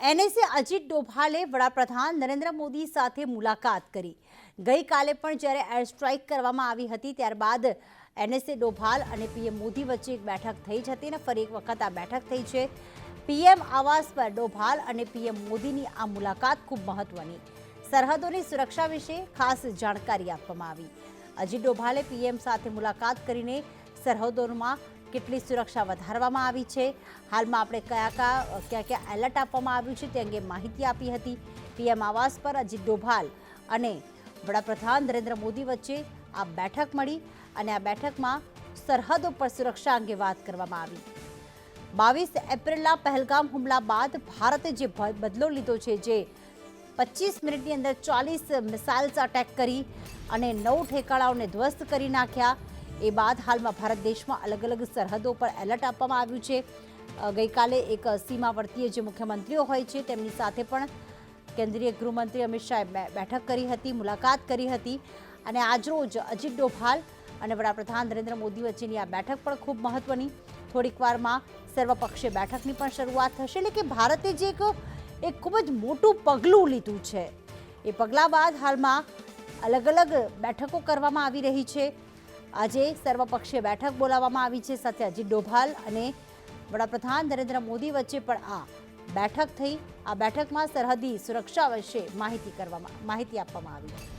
એનએસે અજીત ડોભાલે વડાપ્રધાન નરેન્દ્ર મોદી સાથે મુલાકાત કરી। ગઈકાલે પણ જ્યારે એર સ્ટ્રાઇક કરવામાં આવી હતી ત્યારબાદ એનએસે ડોભાલ અને પીએમ મોદી વચ્ચે એક બેઠક થઈ જ હતી અને ફરી એક વખત આ બેઠક થઈ છે। પીએમ આવાસ પર ડોભાલ અને પીએમ મોદીની આ મુલાકાત ખૂબ મહત્વની, સરહદોની સુરક્ષા વિશે ખાસ જાણકારી આપવામાં આવી। અજીત ડોભાલે પીએમ સાથે મુલાકાત કરીને સરહદોમાં કેટલી સુરક્ષા વધારવામાં આવી છે, હાલમાં આપણે ક્યાં એલર્ટ આપવામાં આવ્યું છે તે અંગે માહિતી આપી હતી। પીએમ આવાસ પર અજીત ડોભાલ અને વડાપ્રધાન નરેન્દ્ર મોદી વચ્ચે આ બેઠક મળી અને આ બેઠકમાં સરહદો પર સુરક્ષા અંગે વાત કરવામાં આવી। 22 એપ્રિલના પહેલગામ હુમલા બાદ ભારતે જે બદલો લીધો છે, જે 25 મિનિટની અંદર 40 મિસાઇલ્સ અટેક કરી અને 9 ઠેકાણાઓને ધ્વસ્ત કરી નાખ્યા, એ બાદ હાલમાં ભારત દેશમાં અલગ અલગ સરહદો પર એલર્ટ આપવામાં આવ્યું છે। ગઈકાલે એક સીમાવર્તીય જે મુખ્યમંત્રીઓ હોય છે તેમની સાથે પણ કેન્દ્રીય ગૃહમંત્રી અમિત શાહે બેઠક કરી હતી, મુલાકાત કરી હતી અને આજરોજ અજીત ડોભાલ અને વડાપ્રધાન નરેન્દ્ર મોદી વચ્ચેની આ બેઠક પણ ખૂબ મહત્વની। થોડીક વારમાં સર્વપક્ષીય બેઠકની પણ શરૂઆત થશે, એટલે કે ભારતે જે એક ખૂબ જ મોટું પગલું લીધું છે, એ પગલા બાદ હાલમાં અલગ અલગ બેઠકો કરવામાં આવી રહી છે। આજે સર્વપક્ષીય બેઠક બોલાવવામાં આવી છે, સાથે અજીત ડોભાલ અને વડાપ્રધાન નરેન્દ્ર મોદી વચ્ચે પણ આ બેઠક થઈ। આ બેઠકમાં સરહદી સુરક્ષા વિશે માહિતી આપવામાં આવી।